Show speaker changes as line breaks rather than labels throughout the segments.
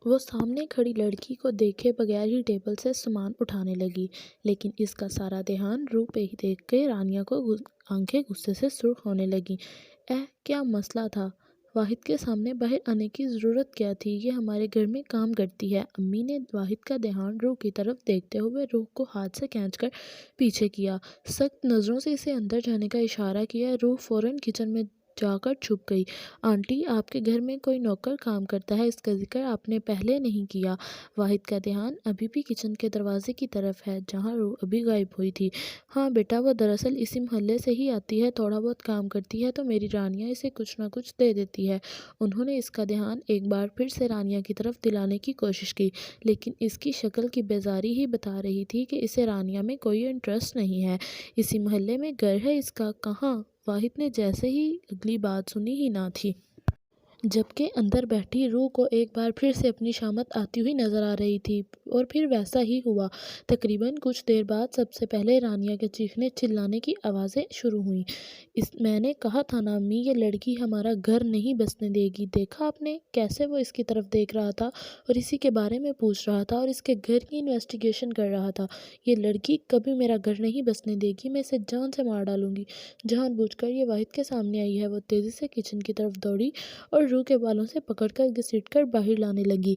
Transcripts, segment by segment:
وہ سامنے کھڑی لڑکی کو دیکھے بغیر ہی ٹیبل سے سامان اٹھانے لگی، لیکن اس کا سارا دھیان روح پہ ہی دیکھ کے رانیہ کو آنکھیں غصے سے سرخ ہونے لگیں۔ کیا مسئلہ تھا؟ واحد کے سامنے باہر آنے کی ضرورت کیا تھی؟ یہ ہمارے گھر میں کام کرتی ہے۔ امی نے واحد کا دھیان روح کی طرف دیکھتے ہوئے روح کو ہاتھ سے کھینچ کر پیچھے کیا، سخت نظروں سے اسے اندر جانے کا اشارہ کیا۔ روح فوراً کچن میں جا کر چھپ گئی۔ آنٹی، آپ کے گھر میں کوئی نوکر کام کرتا ہے، اس کا ذکر آپ نے پہلے نہیں کیا۔ واحد کا دھیان ابھی بھی کچن کے دروازے کی طرف ہے جہاں روح ابھی غائب ہوئی تھی۔ ہاں بیٹا، وہ دراصل اسی محلے سے ہی آتی ہے، تھوڑا بہت کام کرتی ہے تو میری رانیہ اسے کچھ نہ کچھ دے دیتی ہے۔ انہوں نے اس کا دھیان ایک بار پھر سے رانیہ کی طرف دلانے کی کوشش کی، لیکن اس کی شکل کی بیزاری ہی بتا رہی تھی کہ اسے رانیہ میں کوئی انٹرسٹ نہیں ہے۔ اسی محلے میں گھر ہے اس کا؟ کہاں؟ واحد نے جیسے ہی اگلی بات سنی ہی نہ تھی، جبکہ اندر بیٹھی روح کو ایک بار پھر سے اپنی شامت آتی ہوئی نظر آ رہی تھی، اور پھر ویسا ہی ہوا۔ تقریباً کچھ دیر بعد سب سے پہلے رانیہ کے چیخنے چلانے کی آوازیں شروع ہوئیں۔ میں نے کہا تھا نا امی، یہ لڑکی ہمارا گھر نہیں بسنے دے گی۔ دیکھا آپ نے کیسے وہ اس کی طرف دیکھ رہا تھا اور اسی کے بارے میں پوچھ رہا تھا اور اس کے گھر کی انویسٹیگیشن کر رہا تھا۔ یہ لڑکی کبھی میرا گھر نہیں بسنے دے گی، میں اسے جان سے مار ڈالوں گی۔ جان بوجھ کر یہ واحد کے سامنے آئی ہے۔ وہ تیزی سے کچن کی طرف دوڑی اور روح کے بالوں سے پکڑ کر گھسیٹ کر باہر لانے لگی،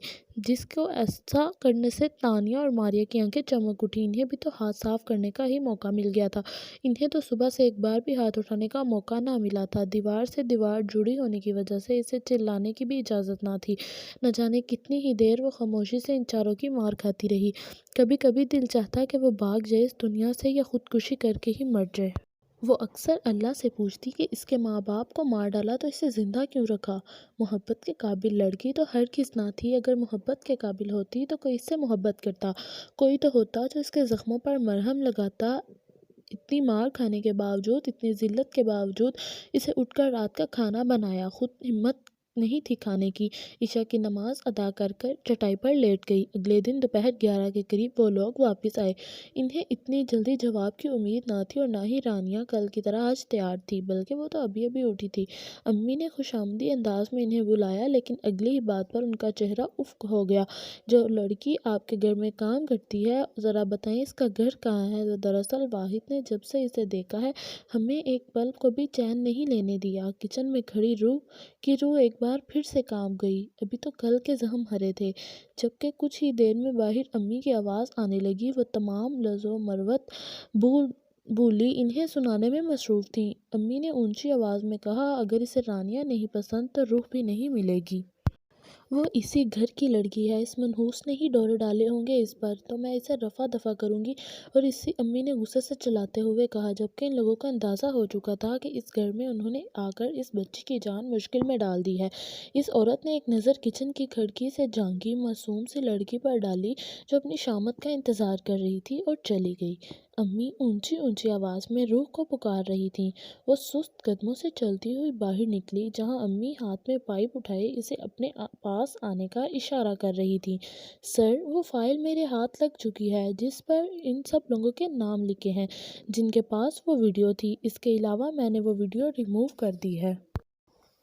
جس کو ایسا کرنے سے تانیہ اور ماریہ کی آنکھیں چمک اٹھیں۔ انہیں بھی تو ہاتھ صاف کرنے کا ہی موقع مل گیا تھا، انہیں تو صبح سے ایک بار بھی ہاتھ اٹھانے کا موقع نہ ملا تھا۔ دیوار سے دیوار جڑی ہونے کی وجہ سے اسے چلانے کی بھی اجازت نہ تھی۔ نہ جانے کتنی ہی دیر وہ خاموشی سے ان چاروں کی مار کھاتی رہی۔ کبھی کبھی دل چاہتا کہ وہ بھاگ جائے اس دنیا سے یا خودکشی کر کے ہی مر جائے۔ وہ اکثر اللہ سے پوچھتی کہ اس کے ماں باپ کو مار ڈالا تو اسے زندہ کیوں رکھا؟ محبت کے قابل لڑکی تو ہرگز نہ تھی۔ اگر محبت کے قابل ہوتی تو کوئی اس سے محبت کرتا، کوئی تو ہوتا جو اس کے زخموں پر مرہم لگاتا۔ اتنی مار کھانے کے باوجود، اتنی ذلت کے باوجود اسے اٹھ کر رات کا کھانا بنایا، خود ہمت نہیں تھی کھانے کی۔ عشاء کی نماز ادا کر کر چٹائی پر لیٹ گئی۔ اگلے دن دوپہر 11 کے قریب وہ لوگ واپس آئے۔ انہیں اتنی جلدی جواب کی امید نہ تھی اور نہ ہی رانیہ کل کی طرح آج تیار تھی، بلکہ وہ تو ابھی ابھی اٹھی تھی۔ امی نے خوشامدی انداز میں انہیں بلایا، لیکن اگلی ہی بات پر ان کا چہرہ افق ہو گیا۔ جو لڑکی آپ کے گھر میں کام کرتی ہے، ذرا بتائیں اس کا گھر کہاں ہے؟ دراصل واحد نے جب سے اسے دیکھا ہے ہمیں ایک پل کو بھی چین نہیں لینے دیا۔ کچن میں کھڑی روح کی روح ایک بار پھر سے کانپ گئی۔ ابھی تو کل کے زخم ہرے تھے، جبکہ کچھ ہی دیر میں باہر امی کی آواز آنے لگی۔ وہ تمام لفظ و مروت بولی انہیں سنانے میں مصروف تھیں۔ امی نے اونچی آواز میں کہا، اگر اسے رانیہ نہیں پسند تو روح بھی نہیں ملے گی۔ وہ اسی گھر کی لڑکی ہے، اس منحوس نے ہی ڈورے ڈالے ہوں گے اس پر، تو میں اسے رفع دفع کروں گی۔ اور اسی امی نے غصے سے چلاتے ہوئے کہا، جبکہ ان لوگوں کو اندازہ ہو چکا تھا کہ اس گھر میں انہوں نے آ کر اس بچی کی جان مشکل میں ڈال دی ہے۔ اس عورت نے ایک نظر کچن کی کھڑکی سے جھانکی، معصوم سی لڑکی پر ڈالی جو اپنی شامت کا انتظار کر رہی تھی، اور چلی گئی۔ امی اونچی اونچی آواز میں روح کو پکار رہی تھیں۔ وہ سست قدموں سے چلتی ہوئی باہر نکلی، جہاں امی ہاتھ میں پائپ اٹھائے اسے اپنے پاس آنے کا اشارہ کر رہی تھیں۔ سر، وہ فائل میرے ہاتھ لگ چکی ہے جس پر ان سب لوگوں کے نام لکھے ہیں جن کے پاس وہ ویڈیو تھی۔ اس کے علاوہ میں نے وہ ویڈیو ریموو کر دی ہے،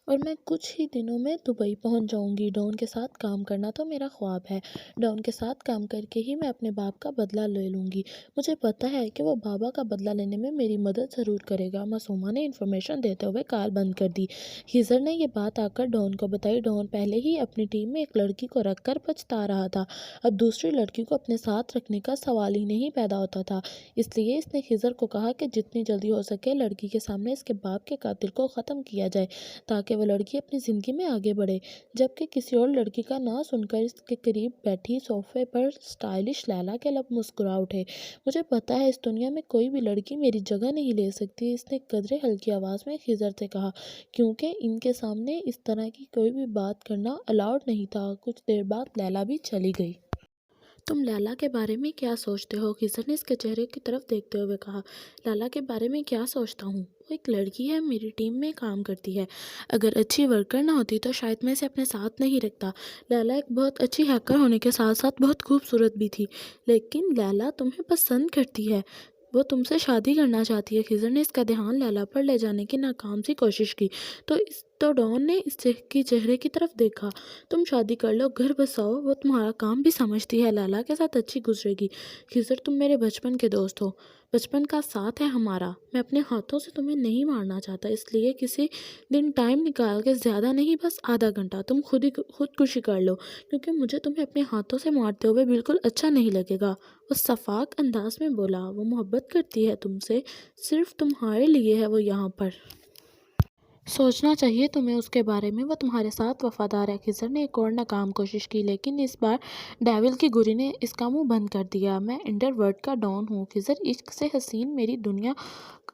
اور میں کچھ ہی دنوں میں دبئی پہنچ جاؤں گی۔ ڈان کے ساتھ کام کرنا تو میرا خواب ہے۔ ڈان کے ساتھ کام کر کے ہی میں اپنے باپ کا بدلہ لے لوں گی۔ مجھے پتہ ہے کہ وہ بابا کا بدلہ لینے میں میری مدد ضرور کرے گا۔ معصومہ نے انفارمیشن دیتے ہوئے کال بند کر دی۔ خضر نے یہ بات آ کر ڈان کو بتائی۔ ڈان پہلے ہی اپنی ٹیم میں ایک لڑکی کو رکھ کر پچھتا رہا تھا، اب دوسری لڑکی کو اپنے ساتھ رکھنے کا سوال ہی نہیں پیدا ہوتا تھا۔ اس لیے اس نے خضر کو کہا کہ جتنی جلدی ہو سکے لڑکی کے سامنے اس کے باپ کے قاتل کو ختم کیا جائے، تاکہ وہ لڑکی اپنی زندگی میں آگے بڑھے۔ جبکہ کسی اور لڑکی کا نہ سن کر اس کے قریب بیٹھی صوفے پر سٹائلش لیلا کے لب مسکرا اٹھے۔ مجھے پتہ ہے اس دنیا میں کوئی بھی لڑکی میری جگہ نہیں لے سکتی، اس نے قدرے ہلکی آواز میں خضر سے کہا، کیونکہ ان کے سامنے اس طرح کی کوئی بھی بات کرنا الاؤڈ نہیں تھا۔ کچھ دیر بعد لیلا بھی چلی گئی۔ تم لیلا کے بارے میں کیا سوچتے ہو؟ خضر نے اس کے چہرے کی طرف دیکھتے ہوئے کہا۔ لیلا کے بارے میں کیا سوچتا ہوں؟ وہ ایک لڑکی ہے، میری ٹیم میں کام کرتی ہے۔ اگر اچھی ورکر نہ ہوتی تو شاید میں اسے اپنے ساتھ نہیں رکھتا۔ لیلا ایک بہت اچھی ہیکر ہونے کے ساتھ ساتھ بہت خوبصورت بھی تھی، لیکن لیلا تمہیں پسند کرتی ہے، وہ تم سے شادی کرنا چاہتی ہے۔ خضر نے اس کا دھیان لیلا پر لے جانے کی ناکام سی کوشش کی، تو اس تو ڈان نے اس کے چہرے کی طرف دیکھا۔ تم شادی کر لو، گھر بساؤ، وہ تمہارا کام بھی سمجھتی ہے، لالا کے ساتھ اچھی گزرے گی۔ خضر تم میرے بچپن کے دوست ہو، بچپن کا ساتھ ہے ہمارا، میں اپنے ہاتھوں سے تمہیں نہیں مارنا چاہتا، اس لیے کسی دن ٹائم نکال کے، زیادہ نہیں بس آدھا گھنٹہ، تم خودکشی کر لو، کیونکہ مجھے تمہیں اپنے ہاتھوں سے مارتے ہوئے بالکل اچھا نہیں لگے گا۔ وہ شفاق انداز میں بولا، وہ محبت کرتی ہے تم سے، صرف تمہارے لیے ہے وہ یہاں پر۔ سوچنا چاہیے تمہیں اس کے بارے میں، وہ تمہارے ساتھ وفادار ہے۔ خضر نے ایک اور ناکام کوشش کی، لیکن اس بار ڈیول کی گوری نے اس کا منہ بند کر دیا۔ میں انڈر ورلڈ کا ڈان ہوں، خضر عشق سے حسین میری دنیا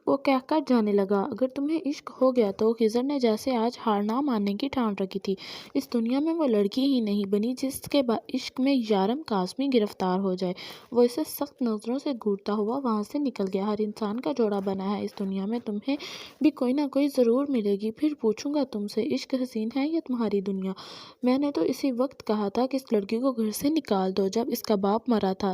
وہ کہہ کر جانے لگا۔ اگر تمہیں عشق ہو گیا تو، خضر نے جیسے آج ہار نہ ماننے کی ٹھان رکھی تھی، اس دنیا میں وہ لڑکی ہی نہیں بنی جس کے عشق میں یارم قاسمی گرفتار ہو جائے۔ وہ اسے سخت نظروں سے گھورتا ہوا وہاں سے نکل گیا۔ ہر انسان کا جوڑا بنا ہے اس دنیا میں، تمہیں بھی کوئی نہ کوئی ضرور ملے گی، پھر پوچھوں گا تم سے، عشق حسین ہے یا تمہاری دنیا؟ میں نے تو اسی وقت کہا تھا کہ اس لڑکی کو گھر سے نکال دو، جب اس کا باپ مرا تھا،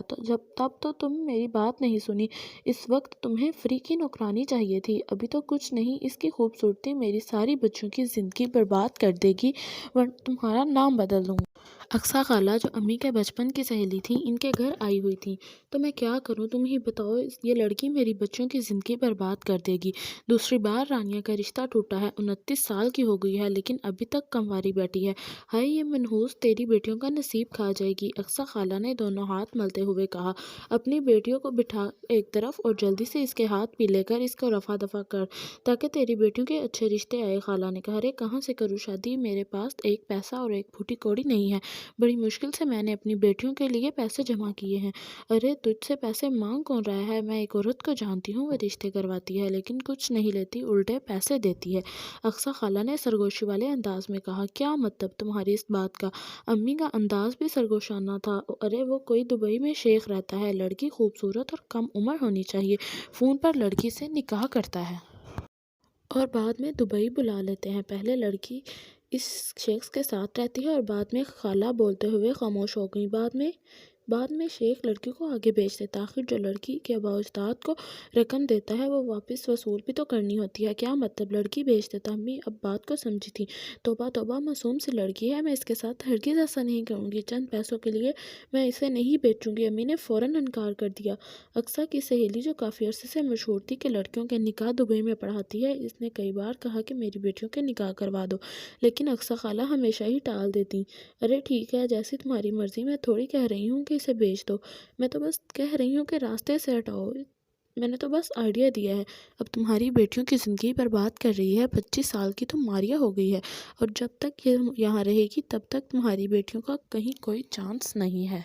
تب تو تم میری بات نہیں سنی۔ اس وقت تمہیں فری کی نوکرانی چاہیے تھی، ابھی تو کچھ نہیں، اس کی خوبصورتی میری ساری بچوں کی زندگی برباد کر دے گی، ورنہ تمہارا نام بدل دوں گا۔ اقصیٰ خالہ جو امی کے بچپن کی سہیلی تھی، ان کے گھر آئی ہوئی تھی۔ تو میں کیا کروں، تم ہی بتاؤ، یہ لڑکی میری بچوں کی زندگی برباد کر دے گی۔ دوسری بار رانیہ کا رشتہ ٹوٹا ہے، 29 سال کی ہو گئی ہے، لیکن ابھی تک کنواری بیٹھی ہے۔ ہائے یہ منحوس تیری بیٹیوں کا نصیب کھا جائے گی، اقصیٰ خالہ نے دونوں ہاتھ ملتے ہوئے کہا۔ اپنی بیٹیوں کو بٹھا ایک طرف اور جلدی سے اس کے ہاتھ پیلے کر اس کو رفع دفع کر، تاکہ تیری بیٹیوں کے اچھے رشتے آئے۔ خالہ نے کہا، ارے کہاں سے کروں شادی، میرے پاس ایک پیسہ اور ایک پھوٹی کوڑی نہیں ہے، بڑی مشکل سے میں نے اپنی بیٹیوں کے لیے پیسے جمع کیے ہیں۔ ارے تجھ سے پیسے مانگ کون رہا ہے، میں ایک عورت کو جانتی ہوں، وہ رشتے کرواتی ہے لیکن کچھ نہیں لیتی، الٹے پیسے دیتی ہے، اقصیٰ خالہ نے سرگوشی والے انداز میں کہا۔ کیا مطلب تمہاری اس بات کا؟ امی کا انداز بھی سرگوشانہ تھا۔ ارے وہ کوئی دبئی میں شیخ رہتا ہے، لڑکی خوبصورت اور کم عمر ہونی چاہیے، فون پر لڑکی سے نکاح کرتا ہے اور بعد میں دبئی بلا لیتے ہیں، پہلے لڑکی اس شخص کے ساتھ رہتی ہے اور بعد میں، خالہ بولتے ہوئے خاموش ہو گئیں، بعد میں شیخ لڑکی کو آگے بیچ دیتا ہے، آخر جو لڑکی کے آباء و اجداد کو رقم دیتا ہے وہ واپس وصول بھی تو کرنی ہوتی ہے۔ کیا مطلب لڑکی بیچ دیتا؟ امی اب بات کو سمجھی تھی۔ توبہ توبہ، معصوم سی لڑکی ہے، میں اس کے ساتھ ہرگز ایسا نہیں کروں گی، چند پیسوں کے لیے میں اسے نہیں بیچوں گی۔ امی نے فوراً انکار کر دیا۔ اقصیٰ کی سہیلی جو کافی عرصے سے مشہور تھی کہ لڑکیوں کے نکاح دبئی میں پڑھاتی ہے، اس نے کئی بار کہا کہ میری بیٹیوں کے نکاح کروا دو، لیکن اقصیٰ خالہ ہمیشہ ہی ٹال دیتی۔ ارے ٹھیک ہے، جیسی تمہاری مرضی، میں تھوڑی کہہ رہی ہوں کہ اسے بیچ دو، میں تو بس کہہ رہی ہوں کہ راستے سے ہٹاؤ، میں نے تو بس آئیڈیا دیا ہے۔ اب تمہاری بیٹیوں کی زندگی برباد کر رہی ہے، 25 سال کی تو ماریا ہو گئی ہے، اور جب تک یہ یہاں رہے گی تب تک تمہاری بیٹیوں کا کہیں کوئی چانس نہیں ہے۔